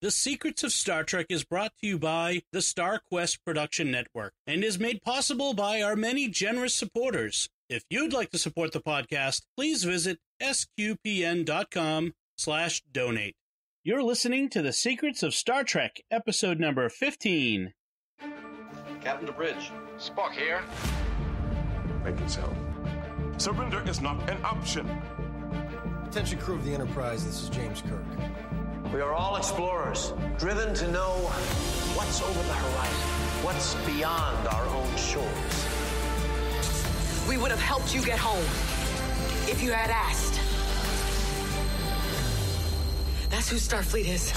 The Secrets of Star Trek is brought to you by the Star Quest Production Network and is made possible by our many generous supporters. If you'd like to support the podcast, please visit sqpn.com/donate. You're listening to The Secrets of Star Trek, episode number 15. Captain to bridge. Spock here. Make it so. Surrender is not an option. Attention crew of the Enterprise, this is James Kirk. We are all explorers, driven to know what's over the horizon, what's beyond our own shores. We would have helped you get home if you had asked. That's who Starfleet is.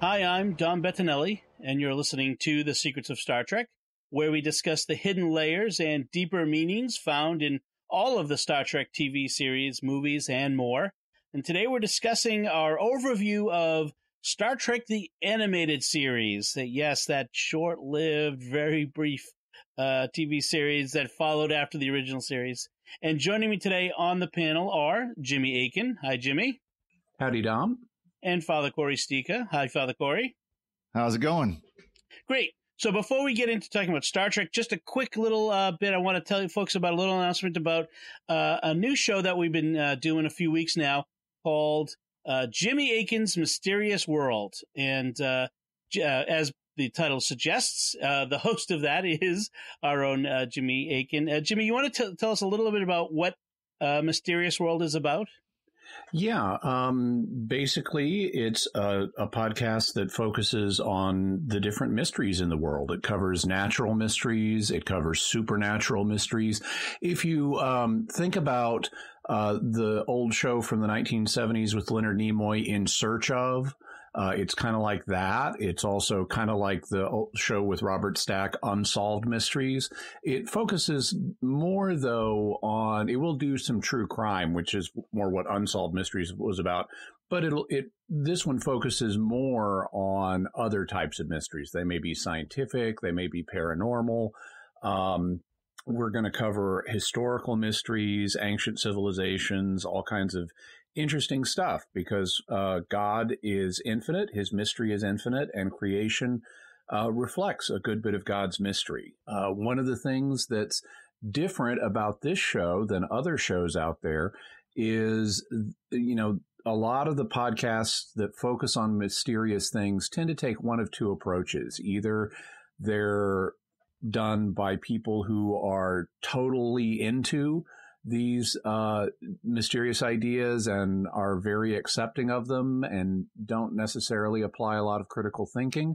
Hi, I'm Don Bettinelli, and you're listening to The Secrets of Star Trek, where we discuss the hidden layers and deeper meanings found in all of the Star Trek TV series, movies, and more. And today we're discussing our overview of Star Trek the Animated Series. Yes, that short-lived, very brief TV series that followed after the original series. And joining me today on the panel are Jimmy Akin. Hi, Jimmy. Howdy, Dom. And Father Cory Sticha. Hi, Father Cory. How's it going? Great. So before we get into talking about Star Trek, just a quick little bit. I want to tell you folks about a little announcement about a new show that we've been doing a few weeks now called Jimmy Akin's Mysterious World. And as the title suggests, the host of that is our own Jimmy Akin. Jimmy, you want to tell us a little bit about what Mysterious World is about? Yeah, basically it's a podcast that focuses on the different mysteries in the world. It covers natural mysteries. It covers supernatural mysteries. If you think about the old show from the 1970s with Leonard Nimoy, In Search Of, it's kind of like that. It's also kind of like the old show with Robert Stack, Unsolved Mysteries. It focuses more, though, on, it will do some true crime, which is more what Unsolved Mysteries was about. But this one focuses more on other types of mysteries. They may be scientific, they may be paranormal. We're going to cover historical mysteries, ancient civilizations, all kinds of interesting stuff, because God is infinite, his mystery is infinite, and creation reflects a good bit of God's mystery. One of the things that's different about this show than other shows out there is, a lot of the podcasts that focus on mysterious things tend to take one of two approaches. Either they're done by people who are totally into these mysterious ideas and are very accepting of them and don't necessarily apply a lot of critical thinking,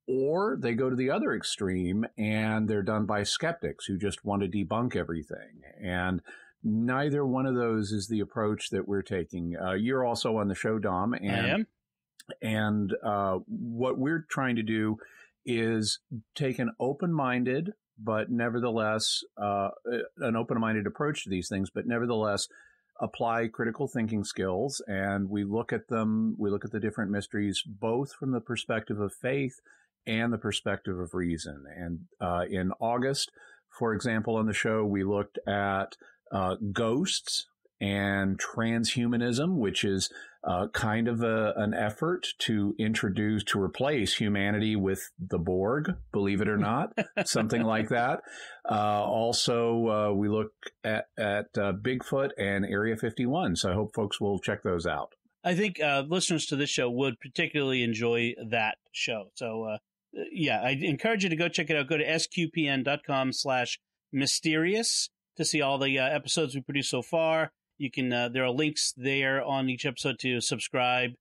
or they go to the other extreme and they're done by skeptics who just want to debunk everything. And neither one of those is the approach that we're taking. You're also on the show, Dom. And, I am. And what we're trying to do is take an open-minded, but nevertheless, an open-minded approach to these things, but nevertheless apply critical thinking skills. And we look at them, we look at the different mysteries, both from the perspective of faith and the perspective of reason. And in August, for example, on the show, we looked at ghosts and transhumanism, which is kind of an effort to replace humanity with the Borg, believe it or not, something like that. Also, we look at Bigfoot and Area 51, so I hope folks will check those out. I think listeners to this show would particularly enjoy that show. So, I encourage you to go check it out. Go to sqpn.com/mysterious to see all the episodes we produced so far. You can there are links there on each episode to subscribe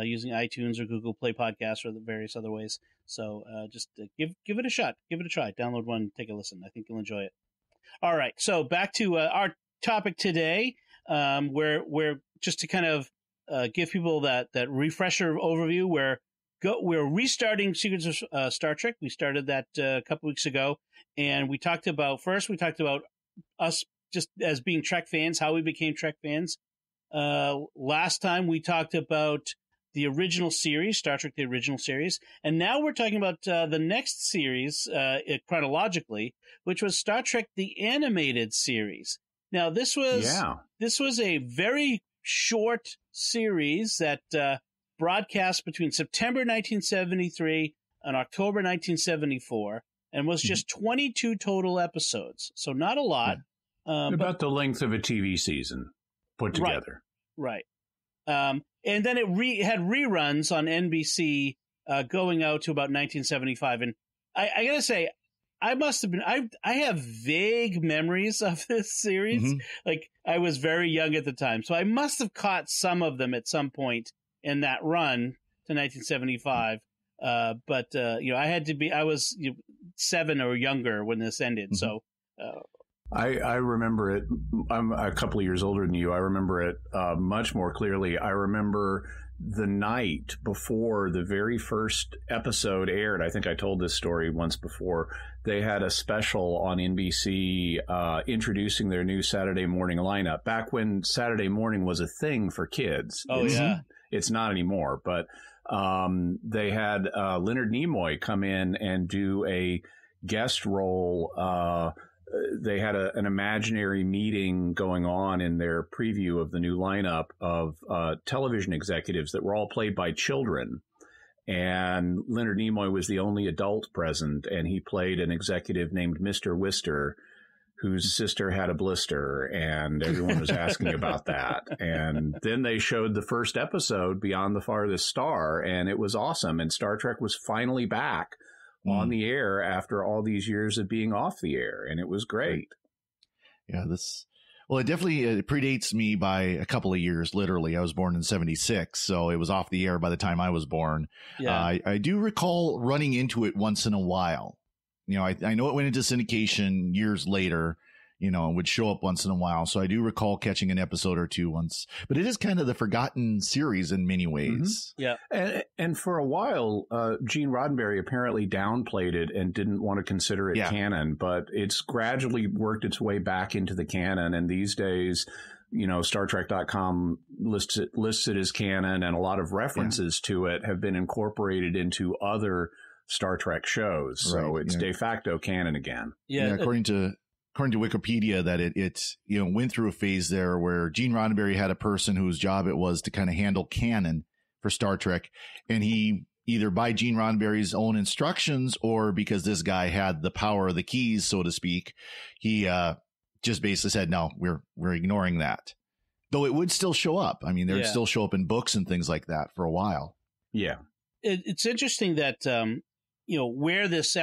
using iTunes or Google Play Podcasts or the various other ways. So just give it a shot. Give it a try. Download one. Take a listen. I think you'll enjoy it. All right. So back to our topic today, where just to kind of give people that refresher overview, we're restarting Secrets of Star Trek. We started that a couple weeks ago, and we talked about us just as being Trek fans, how we became Trek fans. Last time we talked about the original series, Star Trek, the original series. And now we're talking about the next series chronologically, which was Star Trek, the Animated Series. Now, this was a very short series that broadcast between September 1973 and October 1974, and was just 22 total episodes. So not a lot. About the length of a TV season put together. Right. And then it had reruns on NBC going out to about 1975. And I got to say, I must have been, I have vague memories of this series. Like, I was very young at the time. So I must have caught some of them at some point in that run to 1975. But I was 7 or younger when this ended. So, I remember it. I'm a couple of years older than you. I remember it much more clearly. I remember the night before the very first episode aired. I think I told this story once before. They had a special on NBC introducing their new Saturday morning lineup. Back when Saturday morning was a thing for kids. It's not anymore. But they had Leonard Nimoy come in and do a guest role. They had an imaginary meeting going on in their preview of the new lineup of television executives that were all played by children. And Leonard Nimoy was the only adult present, and he played an executive named Mr. Wister, whose sister had a blister, and everyone was asking about that. And then they showed the first episode, Beyond the Farthest Star, and it was awesome. And Star Trek was finally back on the air after all these years of being off the air, and it was great. Yeah, it definitely predates me by a couple of years. Literally, I was born in 76, so it was off the air by the time I was born. Yeah. I do recall running into it once in a while. I know it went into syndication years later, and would show up once in a while. So I do recall catching an episode or two once, but it is kind of the forgotten series in many ways. Yeah. And for a while, Gene Roddenberry apparently downplayed it and didn't want to consider it canon, but it's gradually worked its way back into the canon. And these days, StarTrek.com lists it as canon, and a lot of references to it have been incorporated into other Star Trek shows. So it's de facto canon again. Yeah. According to Wikipedia, that it went through a phase there where Gene Roddenberry had a person whose job it was to kind of handle canon for Star Trek. And he, either by Gene Roddenberry's own instructions or because this guy had the power of the keys, so to speak, he just basically said, no, we're ignoring that. Though it would still show up. I mean, there'd still show up in books and things like that for a while. Yeah. It's interesting that, where this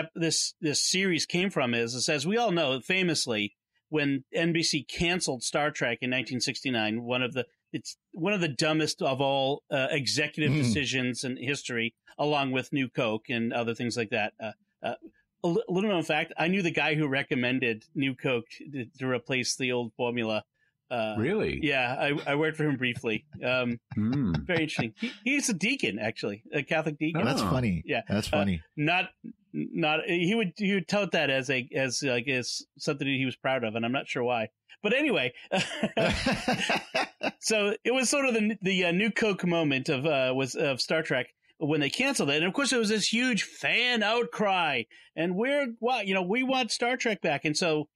series came from is, as we all know, famously, when NBC canceled Star Trek in 1969, one of the dumbest of all executive decisions in history, along with New Coke and other things like that. A little known fact: I knew the guy who recommended New Coke to replace the old formula. Really? Yeah, I worked for him briefly. Very interesting. He's a deacon, actually, a Catholic deacon. Oh, that's funny. Yeah, that's funny. Not. He would tout that as something he was proud of, and I'm not sure why. But anyway, so it was sort of the New Coke moment of Star Trek when they canceled it, and of course it was this huge fan outcry, and we want Star Trek back, and so.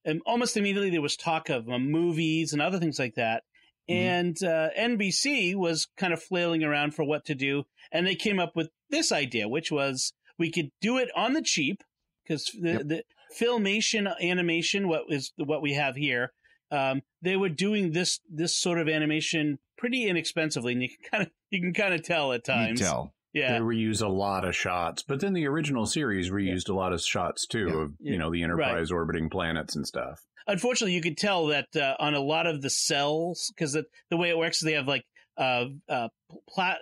And almost immediately there was talk of movies and other things like that. And NBC was kind of flailing around for what to do. And they came up with this idea, which was we could do it on the cheap because the Filmation animation, what we have here, they were doing this sort of animation pretty inexpensively. And you can kind of tell at times. You can tell. Yeah. They reuse a lot of shots, but then the original series reused a lot of shots too of the Enterprise orbiting planets and stuff. Unfortunately, you could tell that on a lot of the cells, because the way it works is they have like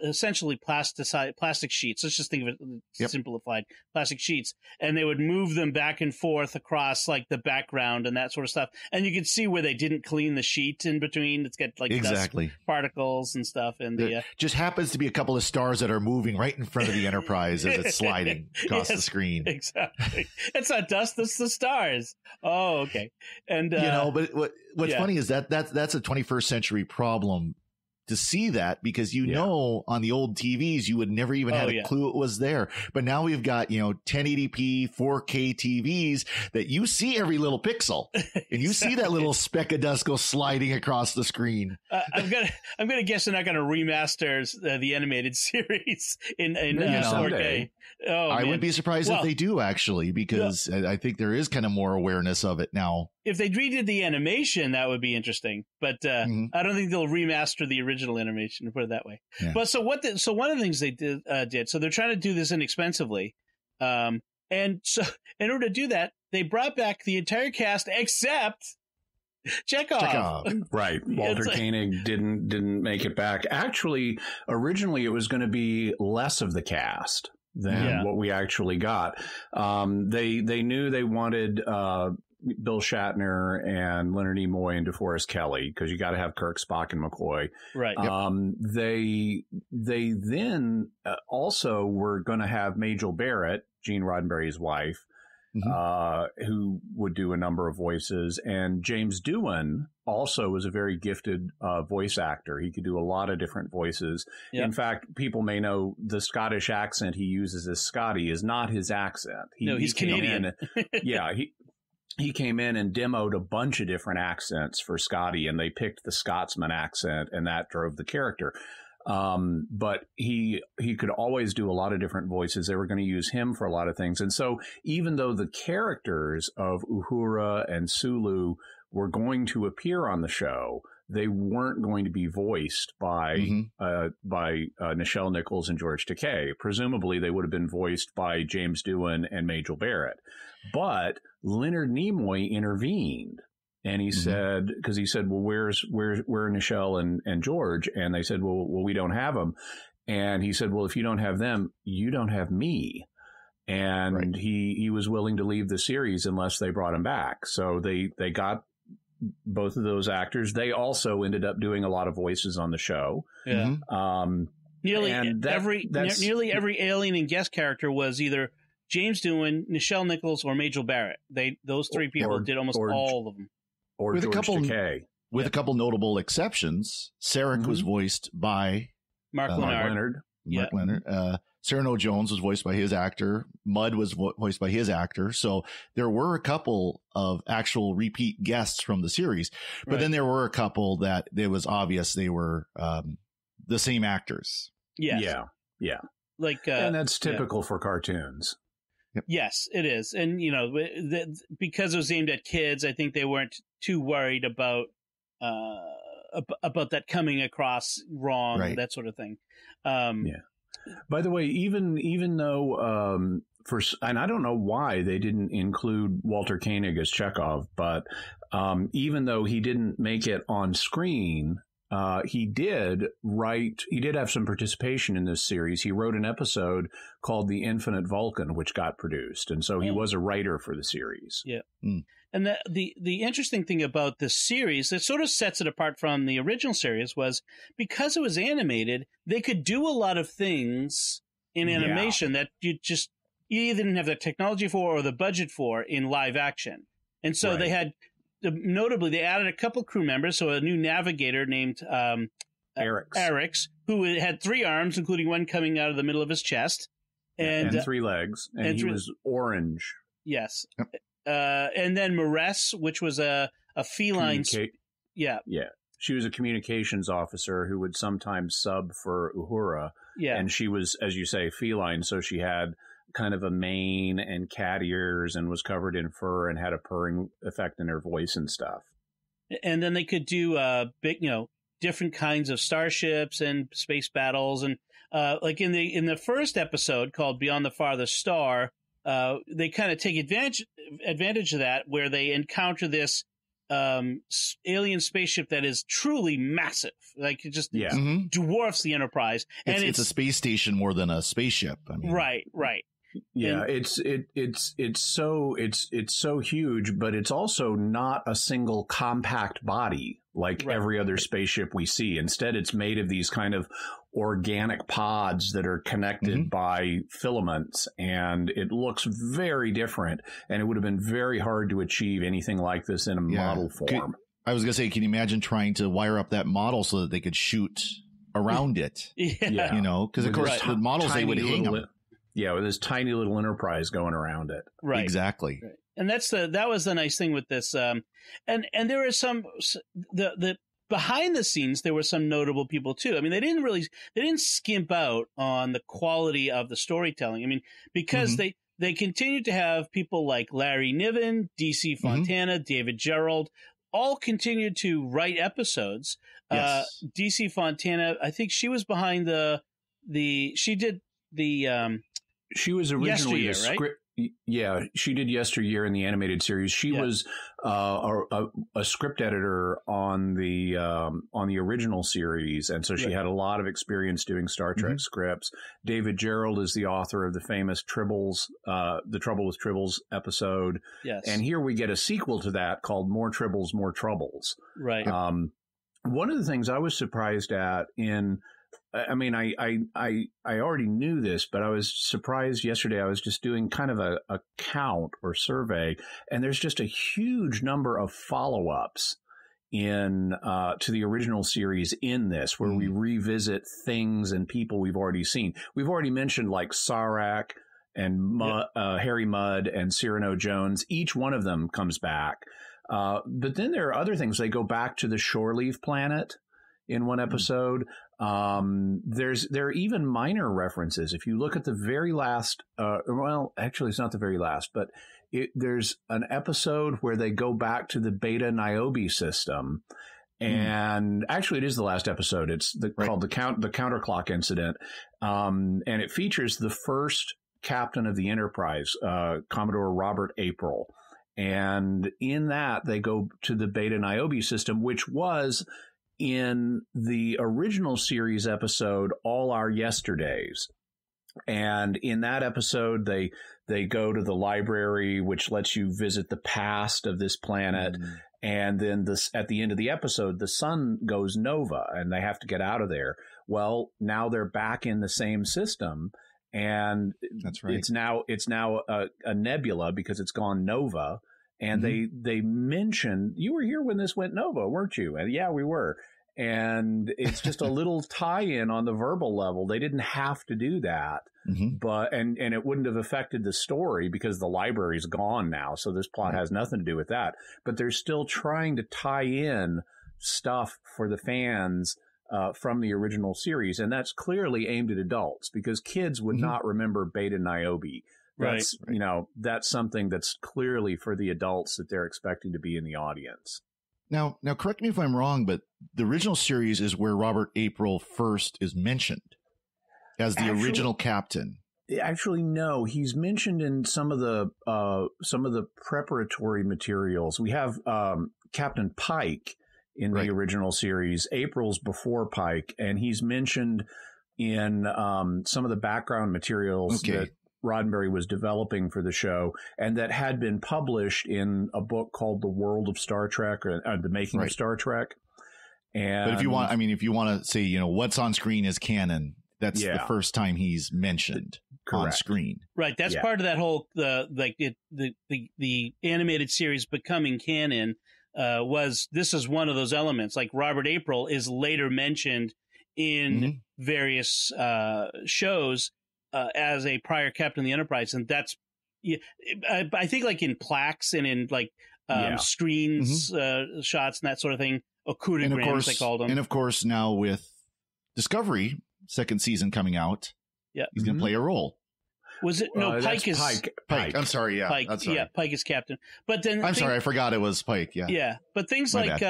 essentially plastic sheets. Let's just think of it simplified plastic sheets, and they would move them back and forth across like the background and that sort of stuff. And you could see where they didn't clean the sheet in between. It's got like dust particles and stuff. And there just happens to be a couple of stars that are moving right in front of the Enterprise as it's sliding across the screen. Exactly. It's not dust; it's the stars. Oh, okay. And but what's funny is that's a 21st century problem to see that, because you know on the old TVs you would never even had a clue it was there. But now we've got 1080p 4K TVs that you see every little pixel, and you see that little speck of dust go sliding across the screen. I'm gonna guess they're not gonna remaster the animated series in 4K. Oh, I wouldn't be surprised if they do, actually, because I think there is kind of more awareness of it now. If they redid the animation, that would be interesting, but I don't think they'll remaster the original animation, to put it that way. Yeah. But so one of the things they did, so they're trying to do this inexpensively, and so in order to do that, they brought back the entire cast except Chekhov. Right. Walter Koenig didn't make it back. Actually, originally it was going to be less of the cast than what we actually got. They knew they wanted Bill Shatner and Leonard Nimoy and DeForest Kelley, because you got to have Kirk, Spock, and McCoy. Right. They then also were going to have Majel Barrett, Gene Roddenberry's wife, who would do a number of voices. And James Doohan also was a very gifted voice actor. He could do a lot of different voices. Yep. In fact, people may know the Scottish accent he uses as Scotty is not his accent. He's Canadian. He came in and demoed a bunch of different accents for Scotty, and they picked the Scotsman accent, and that drove the character. But he could always do a lot of different voices. They were going to use him for a lot of things. And so even though the characters of Uhura and Sulu were going to appear on the show, they weren't going to be voiced by Nichelle Nichols and George Takei. Presumably, they would have been voiced by James Doohan and Majel Barrett. But Leonard Nimoy intervened, and he said, because he said, "Well, where are Nichelle and George?" And they said, "Well, we don't have them." And he said, "Well, if you don't have them, you don't have me." And he was willing to leave the series unless they brought him back. So they got both of those actors. They also ended up doing a lot of voices on the show. Yeah. Nearly every alien and guest character was either James Doohan, Nichelle Nichols, or Majel Barrett. Those three people did almost all of them. Or with George Takei. With a couple notable exceptions, Sarek was voiced by Mark Leonard. Mark Leonard. Cyrano Jones was voiced by his actor. Mudd was voiced by his actor. So there were a couple of actual repeat guests from the series, but then there were a couple that it was obvious they were the same actors. Yes. Yeah. And that's typical for cartoons. Yep. Yes, it is. And, because it was aimed at kids, I think they weren't too worried about that coming across wrong, that sort of thing. By the way, even though and I don't know why they didn't include Walter Koenig as Chekhov, but even though he didn't make it on screen, he did have some participation in this series. He wrote an episode called The Infinite Vulcan, which got produced. And so he was a writer for the series. Yeah. And the interesting thing about this series that sort of sets it apart from the original series was because it was animated, they could do a lot of things in animation that you either didn't have the technology for or the budget for in live action. And so they had, notably, they added a couple crew members. So a new navigator named Eric's, who had 3 arms, including one coming out of the middle of his chest. And 3 legs. And he was orange. Yes. And then Maress, which was a feline. Yeah. She was a communications officer who would sometimes sub for Uhura. Yeah. And she was, as you say, feline. So she had kind of a mane and cat ears and was covered in fur and had a purring effect in her voice and stuff. And then they could do different kinds of starships and space battles. And like in the first episode called Beyond the Farthest Star, they kind of take advantage of that, where they encounter this alien spaceship that is truly massive. Like it just dwarfs the Enterprise. And it's a space station more than a spaceship. I mean. Right. Yeah, it's so huge, but it's also not a single compact body like every other spaceship we see. Instead, it's made of these kind of organic pods that are connected by filaments, and it looks very different. And it would have been very hard to achieve anything like this in a model form. I was going to say, can you imagine trying to wire up that model so that they could shoot around it? Yeah. You know, because of course the models, they would hang them. Yeah, with this tiny little Enterprise going around it. Right. Exactly. Right. And that was the nice thing with this. And there was the behind the scenes, there were some notable people too. I mean, they didn't skimp out on the quality of the storytelling. I mean, because they continued to have people like Larry Niven, DC Fontana, David Gerrold, all continued to write episodes. Yes. DC Fontana, I think she was behind she did the she was originally the Yesteryear, script. Yeah, she did Yesteryear in the animated series. She was a script editor on the original series, and so she had a lot of experience doing Star Trek scripts. David Gerrold is the author of the famous Tribbles, the Trouble with Tribbles episode. Yes, and here we get a sequel to that called More Tribbles, More Troubles. Right. One of the things I was surprised at I mean, I already knew this, but I was surprised yesterday. I was just doing kind of a count or survey, and there's just a huge number of follow-ups to the original series in this, where we revisit things and people we've already seen. We've already mentioned like Sarek and Harry Mudd and Cyrano Jones. Each one of them comes back. But then there are other things. They go back to the Shoreleaf planet in one episode. There are even minor references. If you look at the very last, well, actually it's not the very last, but there's an episode where they go back to the Beta Niobe system. And actually it is the last episode. It's called the Counterclock Incident. And it features the first captain of the Enterprise, Commodore Robert April. And in that they go to the Beta Niobe system, which was in the original series episode, All Our Yesterdays. And in that episode, they go to the library, which lets you visit the past of this planet. And then at the end of the episode, the sun goes nova and they have to get out of there. Well, now they're back in the same system. And that's right. It's now a nebula because it's gone nova. And they mentioned, you were here when this went nova, weren't you? And yeah, we were. And it's just a little tie-in on the verbal level. They didn't have to do that, but and it wouldn't have affected the story because the library's gone now. So this plot has nothing to do with that. But they're still trying to tie in stuff for the fans from the original series, and that's clearly aimed at adults because kids would not remember Beta Niobe. That's that's something that's clearly for the adults that they're expecting to be in the audience. Now, correct me if I'm wrong, but the original series is where Robert April first is mentioned as the original captain. Actually, no. He's mentioned in some of the preparatory materials. We have Captain Pike in the original series. April's before Pike, and he's mentioned in some of the background materials that Roddenberry was developing for the show, and that had been published in a book called The World of Star Trek, or The Making of Star Trek. And, but if you want to say, what's on screen is canon, that's the first time he's mentioned on screen. Right. That's part of that whole, the animated series becoming canon, this is one of those elements. Like Robert April is later mentioned in various shows, as a prior captain of the Enterprise, and that's I think like in plaques and in like screens, shots and that sort of thing, ocudigrams they called them. And of course, now with Discovery second season coming out, he's going to play a role. Was it Pike is Pike? I'm sorry, Pike. That's right. Pike is captain. But then I'm sorry, I forgot it was Pike. Yeah, but things My like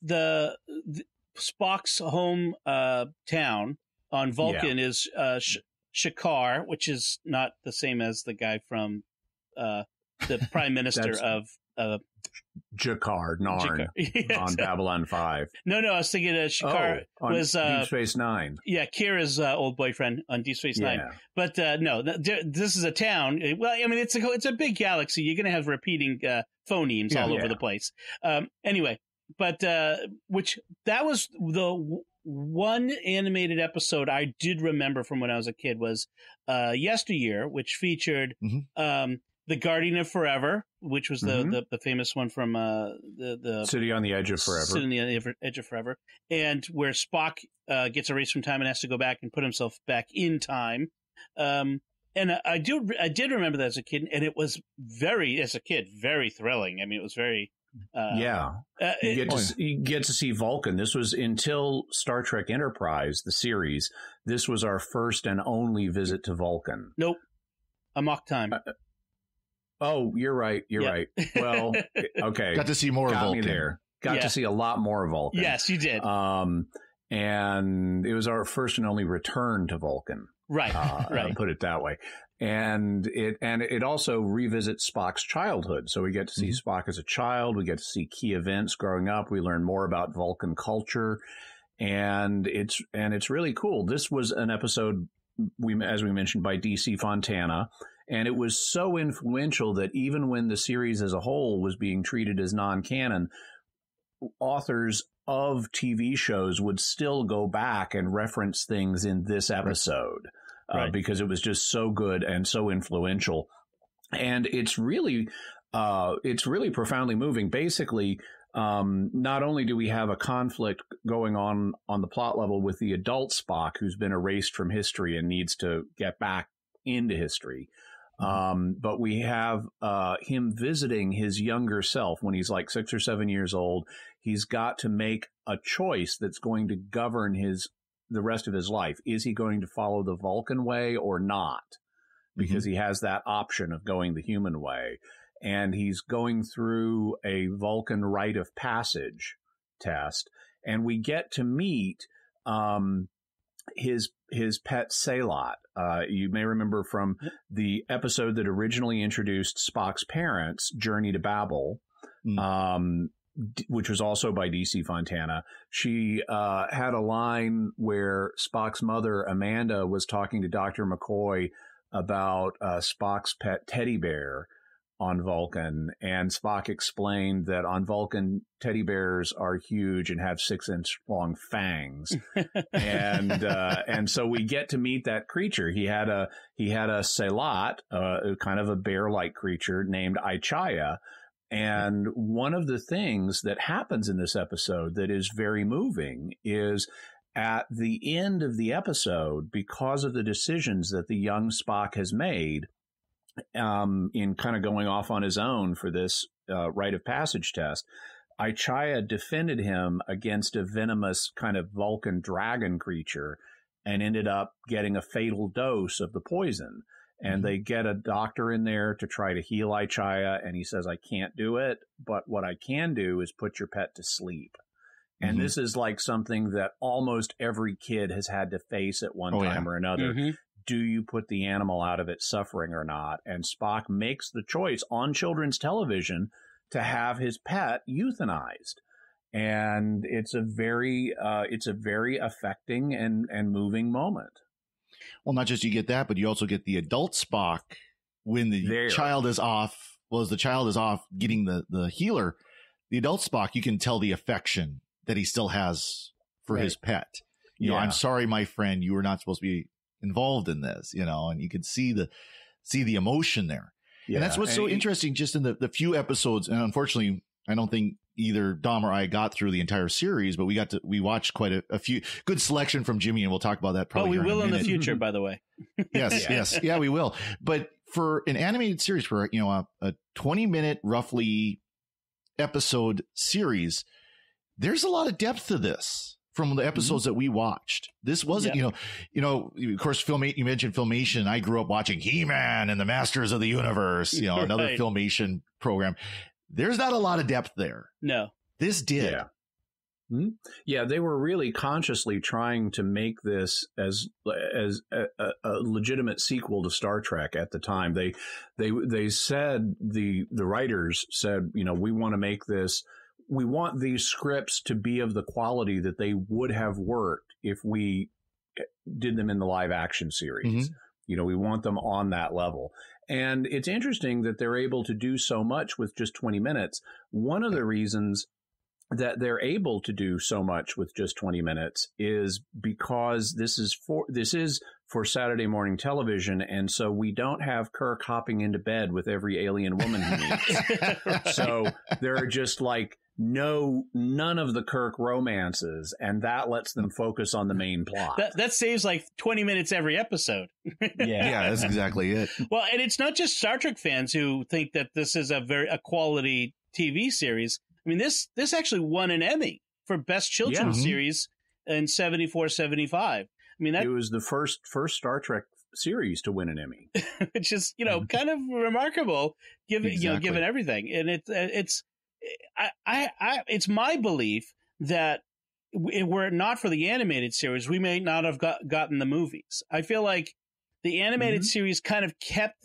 the Spock's home town on Vulcan is Shakar, which is not the same as the guy from the Prime Minister of Jakar, Narn on Babylon 5. No, I was thinking Shakar was Deep Space Nine. Yeah, Kira's old boyfriend on Deep Space Nine. But no, this is a town. Well, I mean, it's a big galaxy. You're going to have repeating phonemes all over the place. Anyway, but that was the one animated episode I did remember from when I was a kid was Yesteryear, which featured The Guardian of Forever, which was the famous one from the City on the Edge of Forever. City on the Edge of Forever, and where Spock gets erased from time and has to go back and put himself back in time. And I did remember that as a kid, and it was very thrilling. I mean, it was very. You get to see Vulcan. This was until Star Trek Enterprise, the series. This was our first and only visit to Vulcan. Nope, Amok Time. Oh, you're right. You're right. Well, okay. Got to see more of Vulcan. Me there. Got to see a lot more of Vulcan. Yes, you did. And it was our first and only return to Vulcan. Right. Right. Put it that way. And it also revisits Spock's childhood. So we get to see Spock as a child. We get to see key events growing up. We learn more about Vulcan culture, and it's really cool. This was an episode, as we mentioned, by DC Fontana. And it was so influential that even when the series as a whole was being treated as non-canon, authors of TV shows would still go back and reference things in this episode because it was just so good and so influential. And it's really profoundly moving. Basically, not only do we have a conflict going on the plot level with the adult Spock who's been erased from history and needs to get back into history, but we have him visiting his younger self when he's like 6 or 7 years old. He's got to make a choice that's going to govern the rest of his life. Is he going to follow the Vulcan way or not? Because he has that option of going the human way. And he's going through a Vulcan rite of passage test. And we get to meet his pet Salat. You may remember from the episode that originally introduced Spock's parents, Journey to Babel, which was also by DC Fontana. She had a line where Spock's mother, Amanda, was talking to Dr. McCoy about Spock's pet teddy bear on Vulcan, and Spock explained that on Vulcan, teddy bears are huge and have 6-inch long fangs, and so we get to meet that creature. He had a Salat, kind of a bear-like creature named Ichaya, and one of the things that happens in this episode that is very moving is at the end of the episode, because of the decisions that the young Spock has made, in kind of going off on his own for this rite of passage test, Ichaya defended him against a venomous kind of Vulcan dragon creature and ended up getting a fatal dose of the poison. And they get a doctor in there to try to heal Ichaya, and he says, I can't do it, but what I can do is put your pet to sleep. And this is like something that almost every kid has had to face at one time or another. Do you put the animal out of its suffering or not? And Spock makes the choice on children's television to have his pet euthanized. And it's a very affecting and moving moment. Well, not just you get that, but you also get the adult Spock when the child is off. Well, as the child is off getting the healer, the adult Spock, you can tell the affection that he still has for his pet. You know, I'm sorry, my friend, you were not supposed to be involved in this, you know, and you can see the emotion there. Yeah. And that's what's so interesting just in the few episodes. And unfortunately, I don't think either Dom or I got through the entire series, but we watched quite a few good selection from Jimmy, and we'll talk about that probably. Oh, we will in the future, by the way. Yes. Yeah, we will. But for an animated series, for, you know, a 20-minute roughly episode series, there's a lot of depth to this from the episodes that we watched. This wasn't, you know, of course, you mentioned Filmation. I grew up watching He-Man and the Masters of the Universe, you know, another Filmation program. There's not a lot of depth there. No. This did. Yeah. Yeah, they were really consciously trying to make this as a legitimate sequel to Star Trek at the time. They said, the writers said, you know, we want to make this, we want these scripts to be of the quality that they would have worked if we did them in the live action series. You know, we want them on that level. And it's interesting that they're able to do so much with just 20 minutes. One of the reasons that they're able to do so much with just 20 minutes is because this is for Saturday morning television, and so we don't have Kirk hopping into bed with every alien woman he meets. Right. So there are just like none of the Kirk romances, and that lets them focus on the main plot. That saves like 20 minutes every episode. Yeah, that's exactly it. Well, and it's not just Star Trek fans who think that this is a quality TV series. I mean, this actually won an Emmy for Best Children's Series in 74-75. I mean, it was the first Star Trek series to win an Emmy, which is, kind of remarkable given everything. And it's my belief that were it not for the animated series, we may not have gotten the movies. I feel like the animated series kind of kept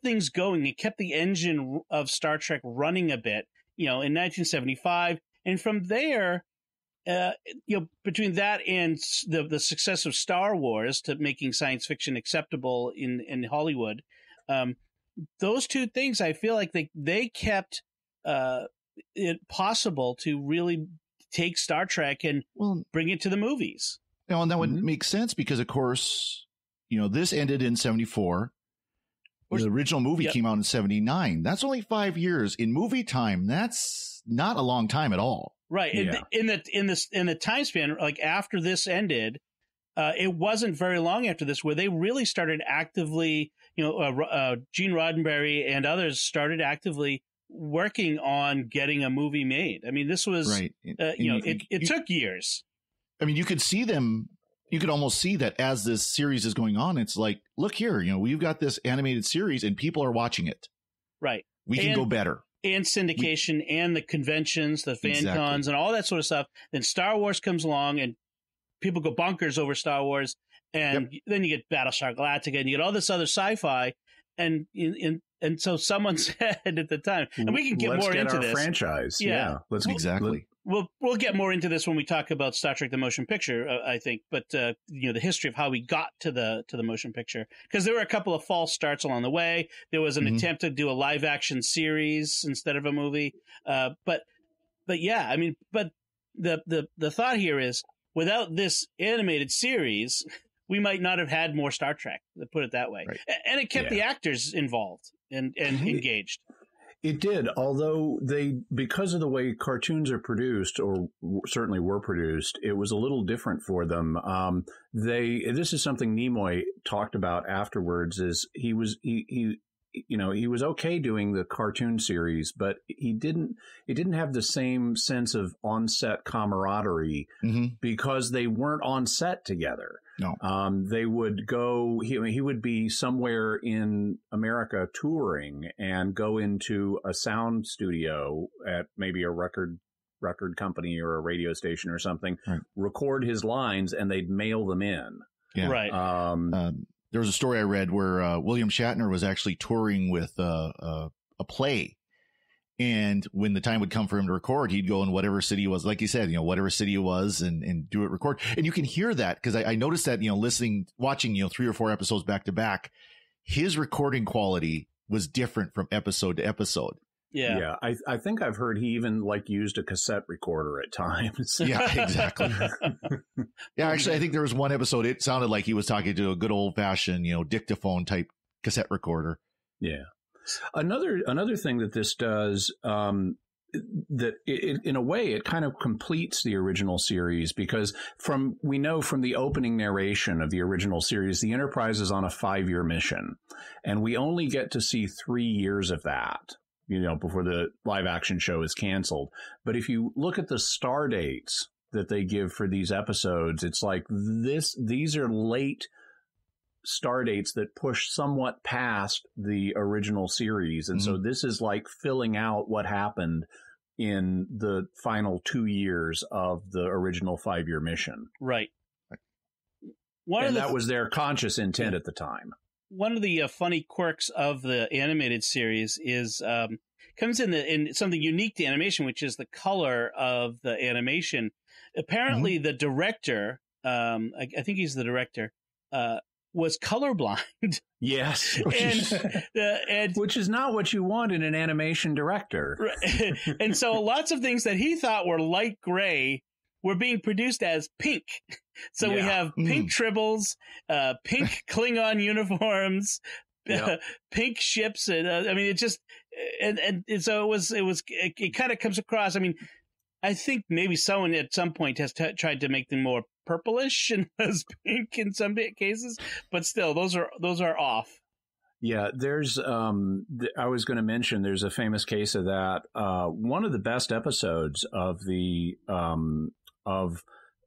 things going. It kept the engine of Star Trek running a bit, in 1975. And from there, between that and the success of Star Wars to making science fiction acceptable in Hollywood, those two things, I feel like they kept it possible to really take Star Trek and bring it to the movies. And that would make sense because, of course, this ended in 74. The original movie came out in 79. That's only 5 years. In movie time, that's not a long time at all. Right. Yeah. In the time span, like after this ended, it wasn't very long after this where they really started actively, Gene Roddenberry and others started actively working on getting a movie made. I mean, this was, right. It took years. I mean, you could see them. You could almost see that as this series is going on. It's like, look here, we've got this animated series and people are watching it. Right. We can go better. And syndication and the conventions, the fan cons and all that sort of stuff. Then Star Wars comes along and people go bonkers over Star Wars. And then you get Battlestar Galactica and you get all this other sci-fi. And so someone said at the time, and we can get more into this franchise. Yeah. Let's We'll get more into this when we talk about Star Trek: The Motion Picture, I think. But the history of how we got to the motion picture, because there were a couple of false starts along the way. There was an attempt to do a live action series instead of a movie. But yeah, I mean, but the thought here is without this animated series, we might not have had more Star Trek. To put it that way, right. And it kept the actors involved and engaged. It did, although because of the way cartoons are produced, or certainly were produced, it was a little different for them. This is something Nimoy talked about afterwards. Is he was okay doing the cartoon series, but it didn't have the same sense of on-set camaraderie because they weren't on set together. No. They would go, he would be somewhere in America touring and go into a sound studio at maybe a record company or a radio station or something, record his lines, and they'd mail them in. Yeah. Right. There was a story I read where William Shatner was actually touring with a play. And when the time would come for him to record, he'd go in whatever city he was, like you said, whatever city it was and do it, record. And you can hear that because I noticed that, watching 3 or 4 episodes back to back, his recording quality was different from episode to episode. Yeah. I think I've heard he even used a cassette recorder at times. Yeah, exactly. Yeah, actually, I think there was one episode, it sounded like he was talking to a good old fashioned, dictaphone type cassette recorder. Yeah. Another thing that this does, that in a way it kind of completes the original series, because we know from the opening narration of the original series, the Enterprise is on a 5-year mission, and we only get to see 3 years of that, before the live action show is canceled. But if you look at the star dates that they give for these episodes, it's like these are late star dates that push somewhat past the original series. And so this is like filling out what happened in the final 2 years of the original 5-year mission. Right. That was their conscious intent at the time. One of the funny quirks of the animated series is comes in something unique to animation, which is the color of the animation. Apparently, the director, I think he's the director, was colorblind. Yes. and which is not what you want in an animation director. And so lots of things that he thought were light gray were being produced as pink. So we have pink tribbles, pink Klingon uniforms, pink ships, and I mean, it just and so it kind of comes across. I mean, I think maybe someone at some point has tried to make them more purplish and less pink in some cases, but still, those are off. Yeah, there's. I was going to mention there's a famous case of that. One of the best episodes of the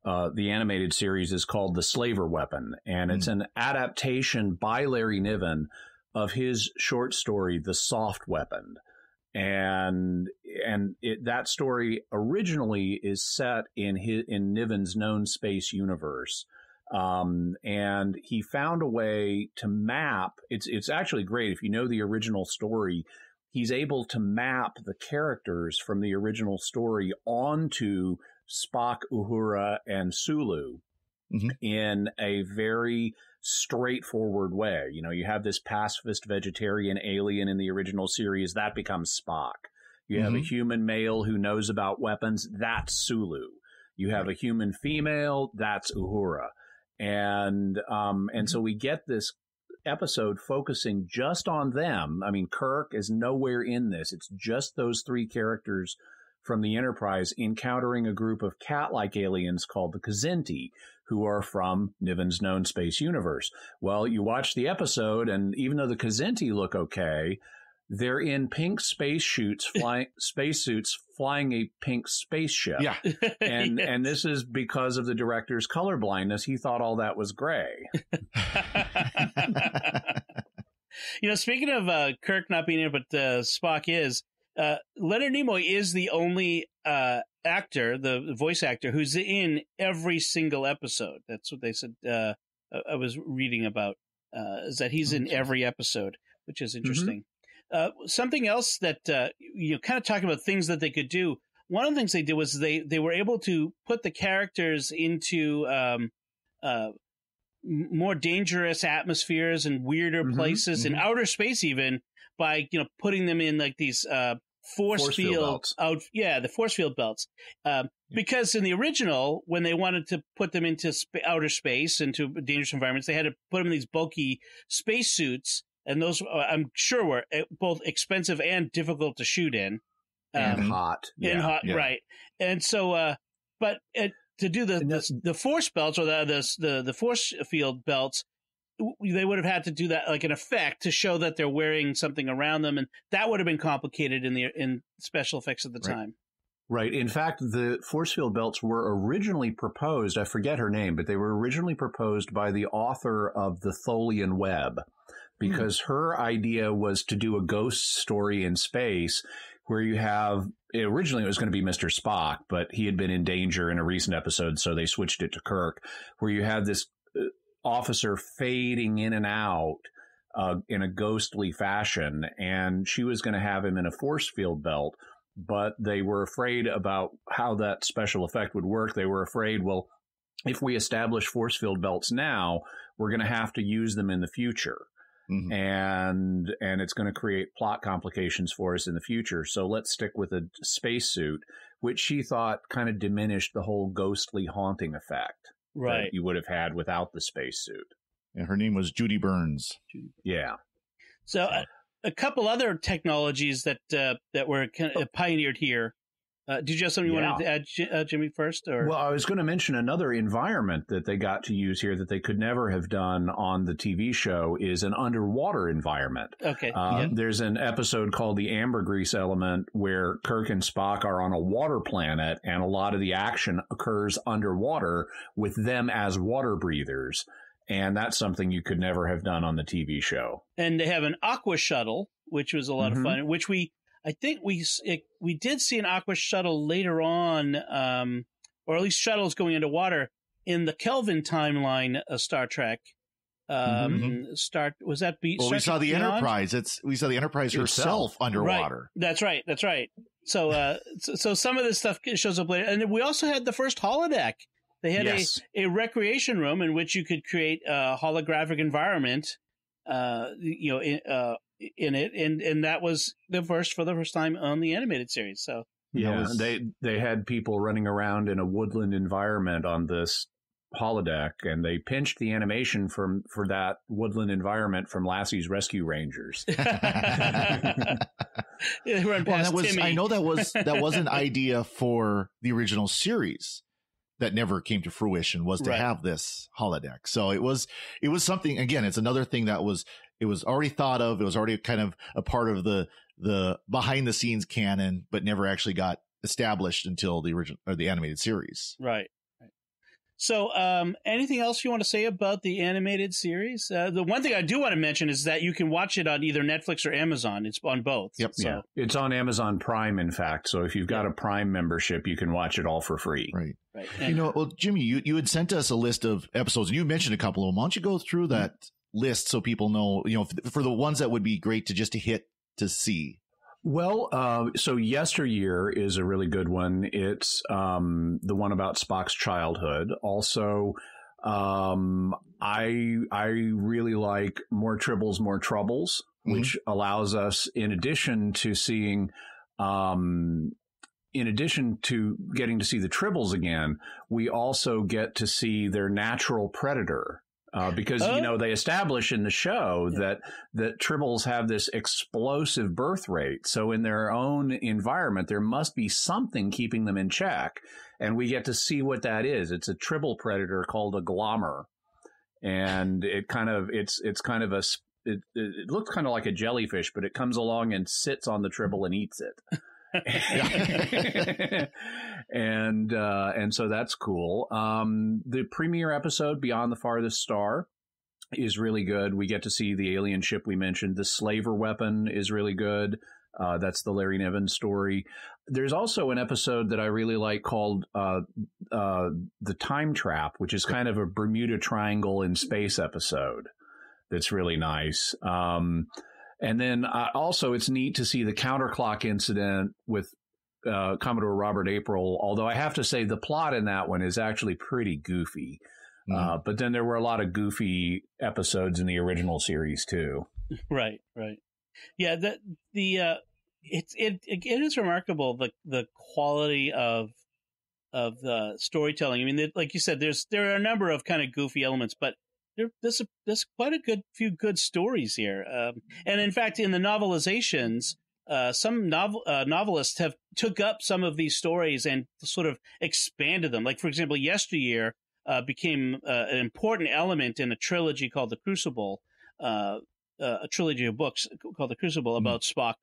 animated series is called "The Slaver Weapon," and it's an adaptation by Larry Niven of his short story "The Soft Weapon." And that story originally is set in Niven's known space universe. And he found a way to map. It's actually great. If you know the original story, he's able to map the characters from the original story onto Spock, Uhura, and Sulu in a very straightforward way. You know, you have this pacifist vegetarian alien in the original series, that becomes Spock. You have a human male who knows about weapons, that's Sulu. You have a human female, that's Uhura. And so we get this episode focusing just on them. I mean, Kirk is nowhere in this. It's just those three characters from the Enterprise encountering a group of cat-like aliens called the Kzinti, who are from Niven's known space universe. Well, you watch the episode, and even though the Kzinti look okay, they're in pink spacesuits flying a pink spaceship. Yeah. And this is because of the director's colorblindness. He thought all that was gray. You know, speaking of Kirk not being in it, but Spock is, Leonard Nimoy is the only actor, the voice actor, who's in every single episode. That's what they said. I was reading about, is that he's in every episode, which is interesting. Something else that, kind of talking about things that they could do. One of the things they did was they were able to put the characters into more dangerous atmospheres and weirder places in outer space, even by, putting them in like these force field belts. The force field belts. Because in the original, when they wanted to put them into outer space, into dangerous environments, they had to put them in these bulky spacesuits. And those, I'm sure, were both expensive and difficult to shoot in. And hot. Right. And so, but to do the force belts or the force field belts, they would have had to do that like an effect to show that they're wearing something around them. And that would have been complicated in special effects at the time. Right. In fact, the force field belts were originally proposed, I forget her name, but they were originally proposed by the author of the Tholian Web. Because her idea was to do a ghost story in space where you have, originally it was going to be Mr. Spock, but he had been in danger in a recent episode, so they switched it to Kirk, where you have this officer fading in and out in a ghostly fashion, and she was going to have him in a force field belt, but they were afraid about how that special effect would work. They were afraid, well, if we establish force field belts now, we're going to have to use them in the future. And it's going to create plot complications for us in the future. So let's stick with a spacesuit, which she thought kind of diminished the whole ghostly haunting effect that you would have had without the spacesuit. And her name was Judy Burns. Yeah. So a couple other technologies that were kind of pioneered here. Did you have something you wanted to add, Jimmy, first? Or? Well, I was going to mention another environment that they got to use here that they could never have done on the TV show is an underwater environment. Okay. There's an episode called The Ambergris Element where Kirk and Spock are on a water planet, and a lot of the action occurs underwater with them as water breathers. And that's something you could never have done on the TV show. And they have an aqua shuttle, which was a lot of fun, which I think we did see an aqua shuttle later on, or at least shuttles going into water in the Kelvin timeline of Star Trek. Was that Beat? Well, we saw the Enterprise. We saw the Enterprise herself underwater. Right. That's right. So, so some of this stuff shows up later, and we also had the first holodeck. They had a recreation room in which you could create a holographic environment, in it, and that was for the first time on the animated series. So Yeah, they had people running around in a woodland environment on this holodeck, and they pinched the animation for that woodland environment from Lassie's Rescue Rangers. That was, I know that was an idea for the original series that never came to fruition, was to have this holodeck. So it was something, again, it's another thing that was already thought of. It was already kind of a part of the behind the scenes canon, but never actually got established until the original or the animated series. Right. So, anything else you want to say about the animated series? The one thing I do want to mention is that you can watch it on either Netflix or Amazon. It's on both. Yep. So. Yeah. It's on Amazon Prime, in fact. So if you've got a Prime membership, you can watch it all for free. Right. And, well, Jimmy, you had sent us a list of episodes, and you mentioned a couple of them. Why don't you go through that list so people know, for the ones that would be great to hit to see? Well, so Yesteryear is a really good one. It's the one about Spock's childhood. Also, I really like More Tribbles, More Troubles, which allows us, in addition to seeing, in addition to getting to see the Tribbles again, we also get to see their natural predator. Because, they establish in the show that Tribbles have this explosive birth rate. So in their own environment, there must be something keeping them in check. And we get to see what that is. It's a Tribble predator called a glommer. And it looks kind of like a jellyfish, but it comes along and sits on the Tribble and eats it. And so that's cool. The premiere episode, Beyond the Farthest Star, is really good. We get to see the alien ship we mentioned. The Slaver Weapon is really good. That's the Larry Niven story. There's also an episode that I really like called The Time Trap, which is kind of a Bermuda Triangle in space episode. That's really nice. And then also it's neat to see the counterclock incident with Commodore Robert April, although I have to say the plot in that one is actually pretty goofy. But then there were a lot of goofy episodes in the original series too. Right. Yeah, it is remarkable the quality of the storytelling. I mean, like you said, there are a number of kind of goofy elements, but there's quite a few good stories here. And in fact, in the novelizations, some novelists have took up some of these stories and sort of expanded them. Like, for example, Yesteryear became an important element in a trilogy called The Crucible, a trilogy of books called The Crucible about Spock.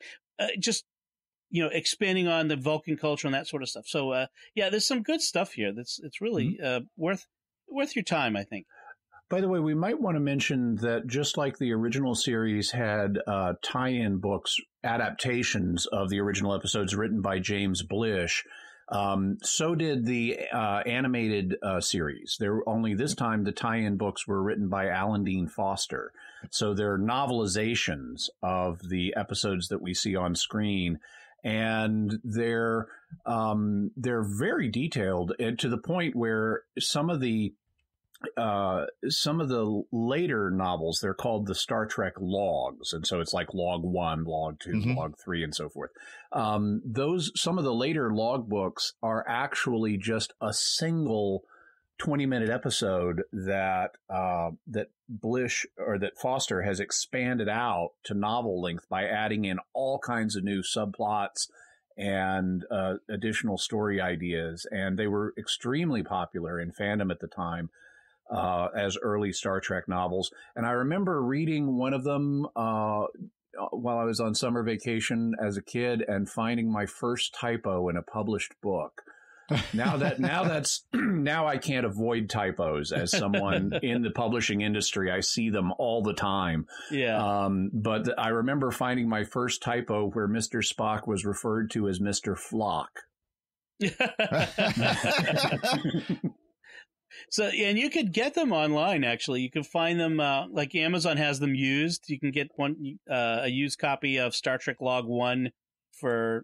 Expanding on the Vulcan culture and that sort of stuff. So, there's some good stuff here. It's really worth your time, I think. By the way, we might want to mention that just like the original series had tie-in books, adaptations of the original episodes written by James Blish, so did the animated series. Only this time the tie-in books were written by Alan Dean Foster. So they're novelizations of the episodes that we see on screen. And they're very detailed, and to the point where some of the later novels, they're called the Star Trek logs. And so it's like log 1, log 2, log 3, and so forth. Some of the later log books are actually just a single 20-minute episode that Blish or that Foster has expanded out to novel length by adding in all kinds of new subplots and additional story ideas. And they were extremely popular in fandom at the time. As early Star Trek novels. And I remember reading one of them while I was on summer vacation as a kid and finding my first typo in a published book. Now I can't avoid typos as someone in the publishing industry. I see them all the time. Yeah. But I remember finding my first typo where Mr. Spock was referred to as Mr. Flock. So, and you could get them online, actually. You can find them, like Amazon has them used. You can get a used copy of Star Trek Log 1 for,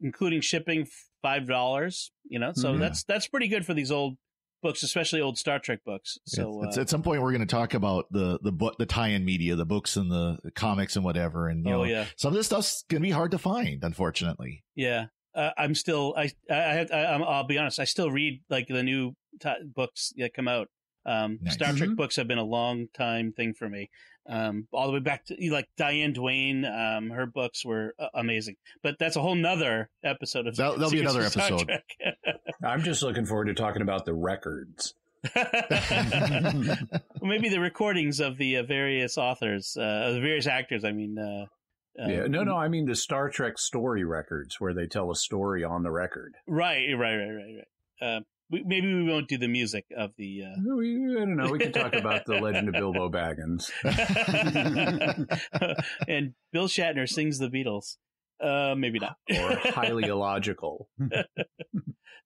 including shipping, $5, So that's pretty good for these old books, especially old Star Trek books. So at some point we're going to talk about the tie-in media, the books and the comics and whatever. And, some of this stuff's going to be hard to find, unfortunately. Yeah. I'm still, I'll be honest, I still read like the new books that come out. Nice. Star Trek books have been a long time thing for me. All the way back to like Diane Duane, her books were amazing. But that's a whole nother episode of That'll be another episode. I'm just looking forward to talking about the records. Maybe the recordings of the various authors, the various actors. I mean, no. I mean the Star Trek story records where they tell a story on the record. Right. Maybe we won't do the music of the. I don't know. We can talk about the Legend of Bilbo Baggins. And Bill Shatner sings the Beatles. Maybe not. Or highly illogical.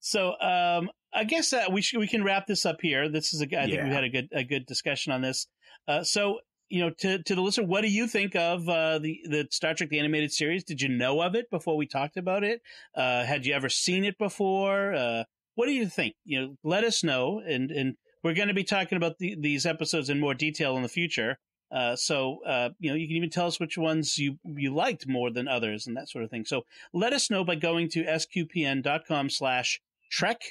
So I guess we can wrap this up here. This is I think we had a good discussion on this. So to the listener, what do you think of the Star Trek the Animated Series? Did you know of it before we talked about it? Had you ever seen it before? What do you think? Let us know, and we're going to be talking about these episodes in more detail in the future. So you can even tell us which ones you liked more than others and that sort of thing. So let us know by going to sqpn.com/Trek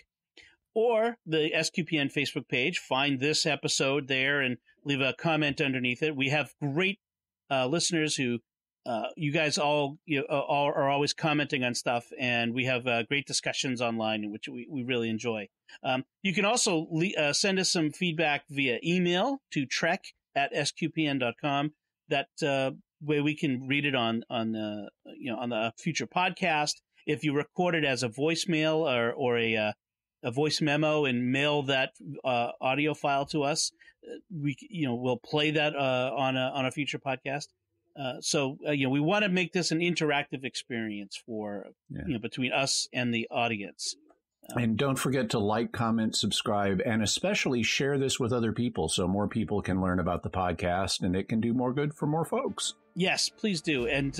or the SQPN Facebook page. Find this episode there and leave a comment underneath it. We have great listeners who you guys all are always commenting on stuff, and we have great discussions online, which we really enjoy. You can also send us some feedback via email to trek@sqpn.com. That way we can read it on the future podcast. If you record it as a voicemail or a voice memo and mail that audio file to us, we'll play that on a future podcast. So we want to make this an interactive experience for between us and the audience. And don't forget to like, comment, subscribe, and especially share this with other people so more people can learn about the podcast and it can do more good for more folks. Yes, please do. And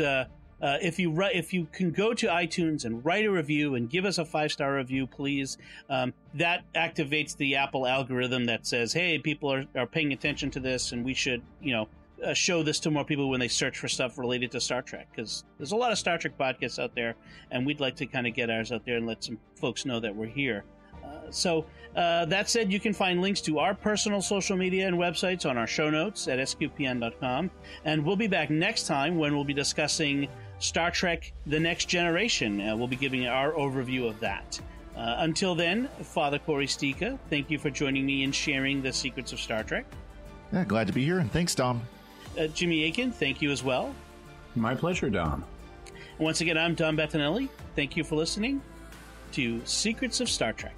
if you can go to iTunes and write a review and give us a 5-star review, please, that activates the Apple algorithm that says, hey, people are paying attention to this, and we should show this to more people when they search for stuff related to Star Trek, because there's a lot of Star Trek podcasts out there, and we'd like to kind of get ours out there and let some folks know that we're here. So that said, you can find links to our personal social media and websites on our show notes at sqpn.com, and we'll be back next time when we'll be discussing Star Trek The Next Generation. We'll be giving our overview of that. Until then, Father Cory Sticha, thank you for joining me and sharing the secrets of Star Trek. Yeah, glad to be here, and thanks, Dom. Jimmy Akin, thank you as well. My pleasure, Dom. Once again, I'm Dom Bettinelli. Thank you for listening to Secrets of Star Trek.